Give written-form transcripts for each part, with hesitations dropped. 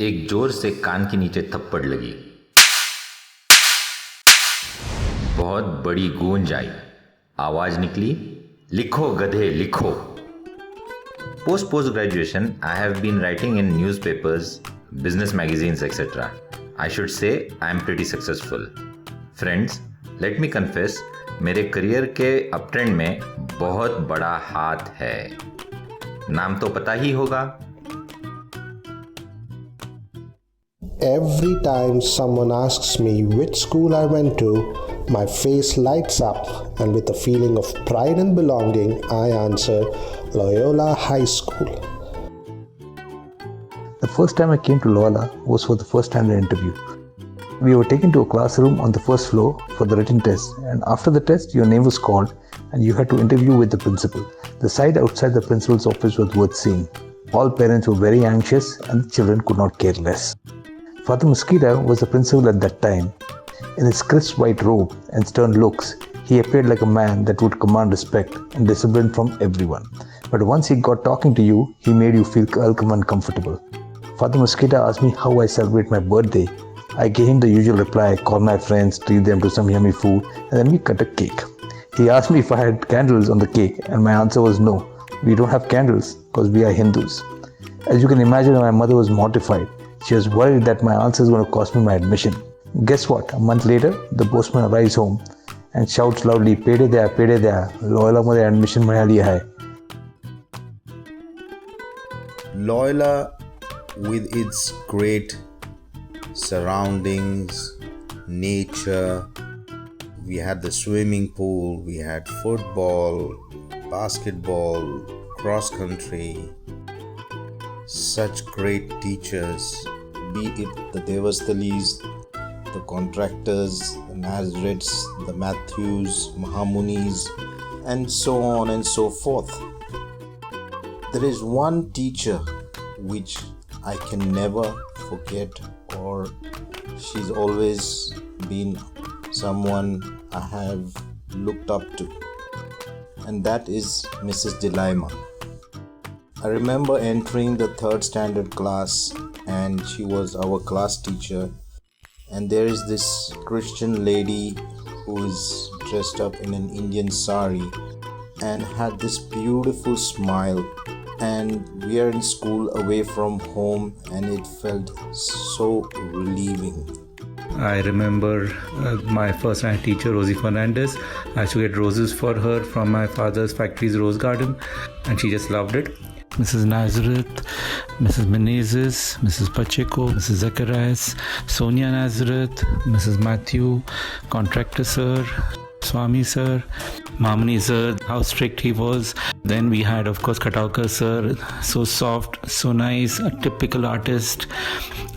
एक जोर से कान के नीचे थप्पड़ लगी। बहुत बड़ी गूंज आई। आवाज निकली, लिखो गधे लिखो। Post graduation, I have been writing in newspapers, business magazines, etc. I should say I am pretty successful. Friends, let me confess, मेरे करियर के अपट्रेंड में बहुत बड़ा हाथ है। नाम तो पता ही होगा। Every time someone asks me which school I went to, my face lights up, and with a feeling of pride and belonging, I answer Loyola High School. The first time I came to Loyola was for the first standard interview. We were taken to a classroom on the first floor for the written test, and after the test, your name was called and you had to interview with the principal. The sight outside the principal's office was worth seeing. All parents were very anxious and the children could not care less. Father Mosquito was the principal at that time. In his crisp white robe and stern looks, he appeared like a man that would command respect and discipline from everyone. But once he got talking to you, he made you feel welcome and comfortable. Father Mosquito asked me how I celebrate my birthday. I gave him the usual reply, call my friends, treat them to some yummy food, and then we cut a cake. He asked me if I had candles on the cake, and my answer was no. We don't have candles because we are Hindus. As you can imagine, my mother was mortified. She was worried that my answer is going to cost me my admission. Guess what? A month later, the postman arrives home and shouts loudly, "Pede daya, Loyola made admission मिळाली लिया hai." Loyola, with its great surroundings, nature, we had the swimming pool, we had football, basketball, cross country, such great teachers, be it the Devastalis, the contractors, the Nazareths, the Matthews, Mahamunis, and so on and so forth. There is one teacher which I can never forget, or she's always been someone I have looked up to, and that is Mrs. Delaima. I remember entering the third standard class, and she was our class teacher, and there is this Christian lady who is dressed up in an Indian sari and had this beautiful smile, and we are in school away from home, and it felt so relieving. I remember my first night teacher, Rosie Fernandez. I used to get roses for her from my father's factory's rose garden, and she just loved it. Mrs. Nazareth, Mrs. Menezes, Mrs. Pacheco, Mrs. Zacharias, Sonia Nazareth, Mrs. Matthew, Contractor Sir, Swami Sir, Mamani Sir, how strict he was. Then we had, of course, Kataukar Sir, so soft, so nice, a typical artist.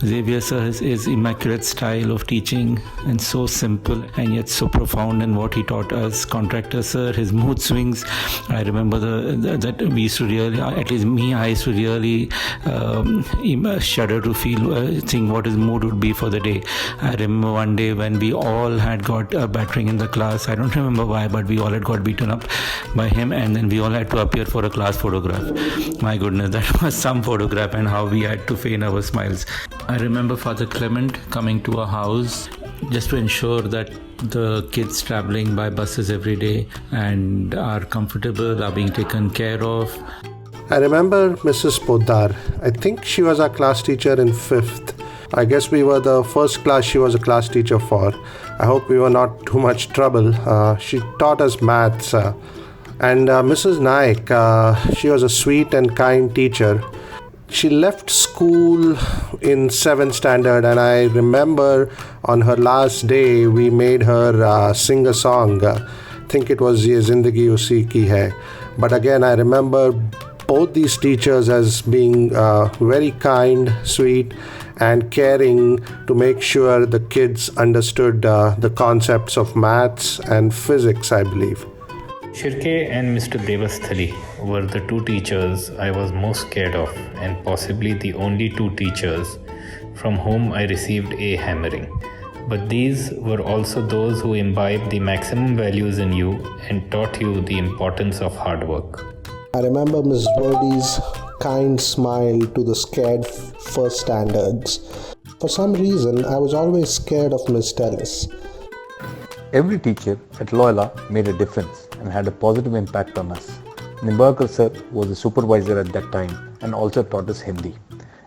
Xavier Sir, his immaculate style of teaching, and so simple and yet so profound in what he taught us. Contractor Sir, his mood swings. I remember that we used to really, at least me, I used to really shudder to think what his mood would be for the day. I remember one day when we all had got a battering in the class. I don't remember why, but we all had got beaten up by him, and then we all had to appear for a class photograph. My goodness, that was some photograph, and how we had to feign our smiles. I remember Father Clement coming to our house just to ensure that the kids traveling by buses every day and are comfortable, are being taken care of. I remember Mrs. Poddar. I think she was our class teacher in 5th. I guess we were the first class she was a class teacher for. I hope we were not too much trouble. She taught us maths. And Mrs. Naik, she was a sweet and kind teacher. She left school in 7th standard, and I remember on her last day we made her sing a song. I think it was Ye Zindagi Usi Ki Hai. But again, I remember both these teachers as being very kind, sweet, and caring to make sure the kids understood the concepts of maths and physics, I believe. Shirke and Mr. Devasthali were the two teachers I was most scared of, and possibly the only two teachers from whom I received a hammering. But these were also those who imbibed the maximum values in you and taught you the importance of hard work. I remember Ms. Verdes kind smile to the scared first standards. For some reason, I was always scared of Miss Tellis. Every teacher at Loyola made a difference and had a positive impact on us. Nimbarkar sir was the supervisor at that time and also taught us Hindi.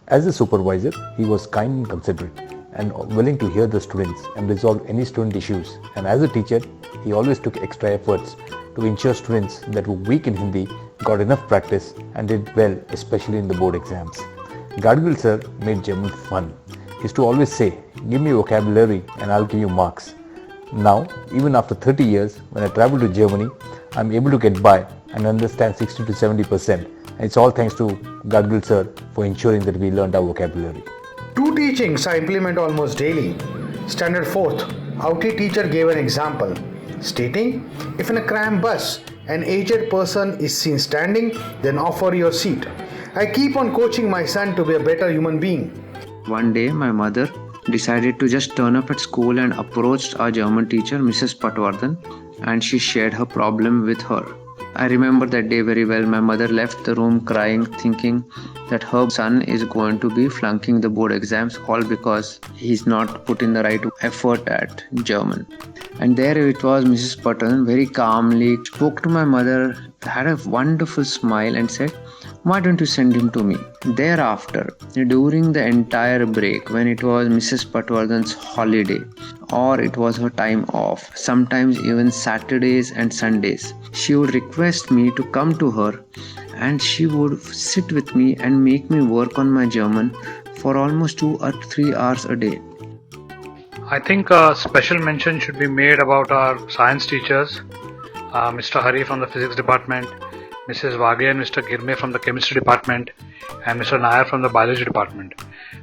As a supervisor, he was kind and considerate and willing to hear the students and resolve any student issues. And as a teacher, he always took extra efforts to ensure students that were weak in Hindi got enough practice and did well, especially in the board exams. Gadgil sir made German fun. He used to always say, "Give me vocabulary and I'll give you marks." Now, even after 30 years, when I travel to Germany, I'm able to get by and understand 60 to 70%. And it's all thanks to Gadgil sir for ensuring that we learned our vocabulary. Two teachings I implement almost daily. Standard 4th, outie teacher gave an example, stating, if in a cramped bus, an aged person is seen standing, then offer your seat. I keep on coaching my son to be a better human being. One day, my mother decided to just turn up at school and approached our German teacher, Mrs. Patwardhan, and she shared her problem with her. I remember that day very well. My mother left the room crying, thinking that her son is going to be flunking the board exams, all because he's not put in the right effort at German. And there it was, Mrs. Patwardhan very calmly spoke to my mother, had a wonderful smile and said, "Why don't you send him to me?" Thereafter, during the entire break, when it was Mrs. Patwardhan's holiday or it was her time off, sometimes even Saturdays and Sundays, she would request me to come to her and she would sit with me and make me work on my German for almost 2 or 3 hours a day. I think a special mention should be made about our science teachers, Mr. Hari from the physics department, Mrs. Wage and Mr. Girme from the chemistry department, and Mr. Nair from the biology department.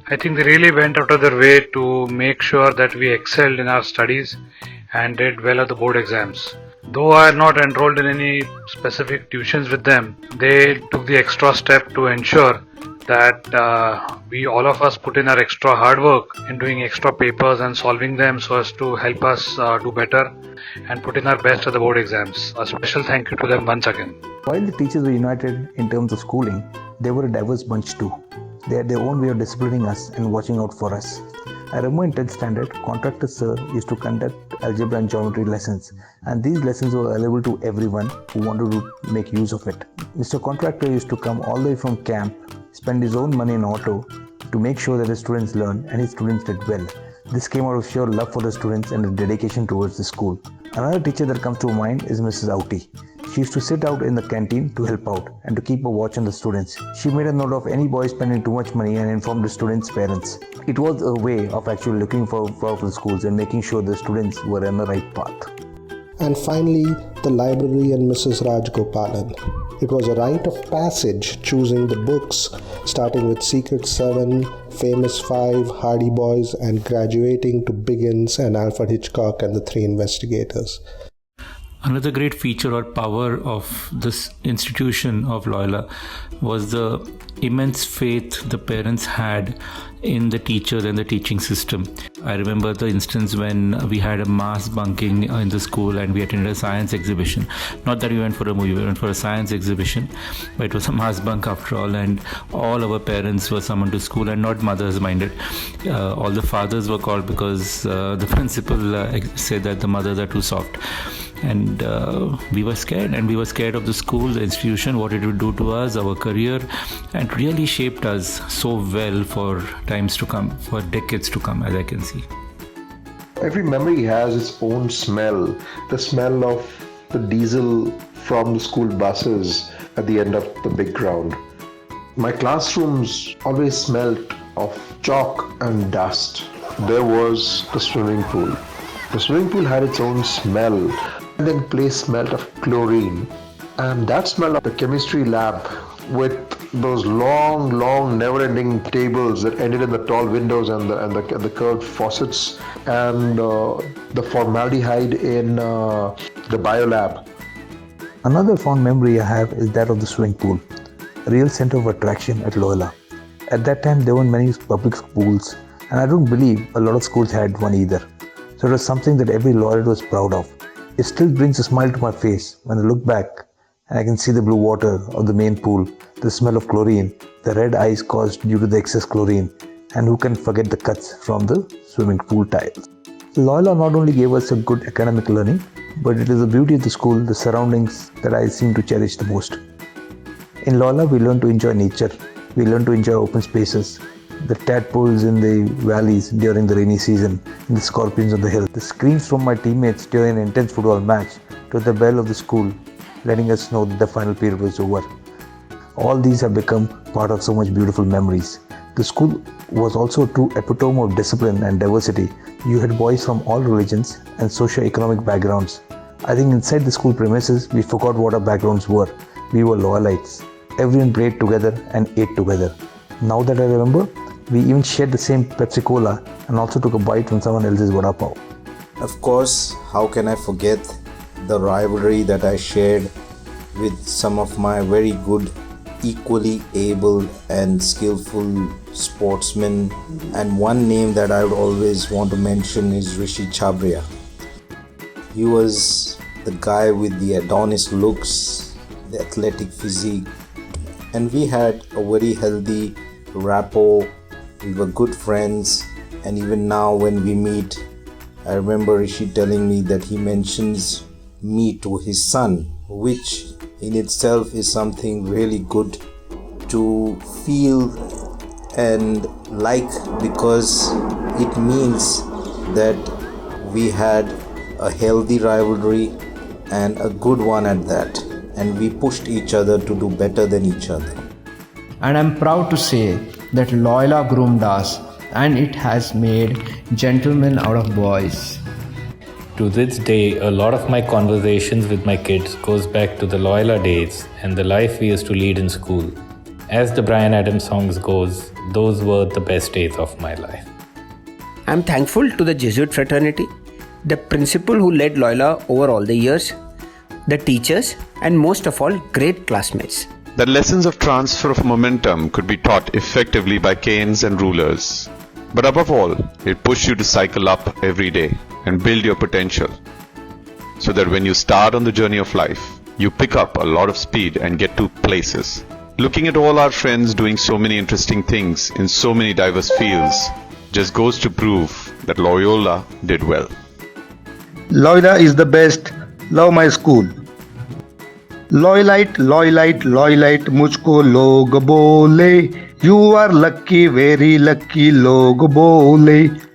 I think they really went out of their way to make sure that we excelled in our studies and did well at the board exams. Though I had not enrolled in any specific tuitions with them, they took the extra step to ensure that we all of us put in our extra hard work in doing extra papers and solving them so as to help us do better and put in our best at the board exams. A special thank you to them once again. While the teachers were united in terms of schooling, they were a diverse bunch too. They had their own way of disciplining us and watching out for us. I remember in 10th standard, Contractor Sir used to conduct algebra and geometry lessons, and these lessons were available to everyone who wanted to make use of it. Mr. Contractor used to come all the way from camp, spend his own money in auto to make sure that his students learned and his students did well. This came out of sheer love for the students and a dedication towards the school. Another teacher that comes to mind is Mrs. Outie. She used to sit out in the canteen to help out and to keep a watch on the students. She made a note of any boy spending too much money and informed the students' parents. It was a way of actually looking for the schools and making sure the students were on the right path. And finally, the librarian Mrs. Rajgopalan. It was a rite of passage choosing the books, starting with Secret 7, Famous 5, Hardy Boys, and graduating to Biggins and Alfred Hitchcock and the Three Investigators. Another great feature or power of this institution of Loyola was the immense faith the parents had in the teachers and the teaching system. I remember the instance when we had a mass bunking in the school and we attended a science exhibition. Not that we went for a movie, we went for a science exhibition, but it was a mass bunk after all, and all our parents were summoned to school, and not mothers minded. All the fathers were called because the principal said that the mothers are too soft. And we were scared, and we were scared of the school, the institution, what it would do to us, our career, and really shaped us so well for times to come, for decades to come, as I can see. Every memory has its own smell. The smell of the diesel from the school buses at the end of the big ground. My classrooms always smelled of chalk and dust. There was the swimming pool. The swimming pool had its own smell. And then place smelled of chlorine, and that smell of the chemistry lab with those long never-ending tables that ended in the tall windows and the curved faucets, and the formaldehyde in the biolab. Another fond memory I have is that of the swimming pool, a real center of attraction at Loyola. At that time there weren't many public pools, and I don't believe a lot of schools had one either. So it was something that every Loyola was proud of. It still brings a smile to my face when I look back and I can see the blue water of the main pool, the smell of chlorine, the red eyes caused due to the excess chlorine, and who can forget the cuts from the swimming pool tiles. Loyola not only gave us a good academic learning, but it is the beauty of the school, the surroundings that I seem to cherish the most. In Loyola, we learn to enjoy nature, we learn to enjoy open spaces, the tadpoles in the valleys during the rainy season, and the scorpions on the hill, the screams from my teammates during an intense football match, to the bell of the school letting us know that the final period was over. All these have become part of so much beautiful memories. The school was also a true epitome of discipline and diversity. You had boys from all religions and socio-economic backgrounds. I think inside the school premises, we forgot what our backgrounds were. We were Loyalites. Everyone played together and ate together. Now that I remember, we even shared the same Pepsi Cola and also took a bite from someone else's vada pav. Of course, how can I forget the rivalry that I shared with some of my very good, equally able and skillful sportsmen, and one name that I would always want to mention is Rishi Chabria. He was the guy with the Adonis looks, the athletic physique, and we had a very healthy rapport. We were good friends, and even now when we meet, I remember Rishi telling me that he mentions me to his son, which in itself is something really good to feel and like, because it means that we had a healthy rivalry and a good one at that, and we pushed each other to do better than each other. And I'm proud to say that Loyola groomed us, and it has made gentlemen out of boys. To this day, a lot of my conversations with my kids goes back to the Loyola days and the life we used to lead in school. As the Bryan Adams songs goes, those were the best days of my life. I'm thankful to the Jesuit fraternity, the principal who led Loyola over all the years, the teachers, and most of all, great classmates. That lessons of transfer of momentum could be taught effectively by canes and rulers. But above all, it pushed you to cycle up every day and build your potential, so that when you start on the journey of life, you pick up a lot of speed and get to places. Looking at all our friends doing so many interesting things in so many diverse fields just goes to prove that Loyola did well. Loyola is the best. Love my school. Loyalite, Loyalite, Loyalite, मुझको लोग बोले. You are lucky, very lucky, लोग बोले.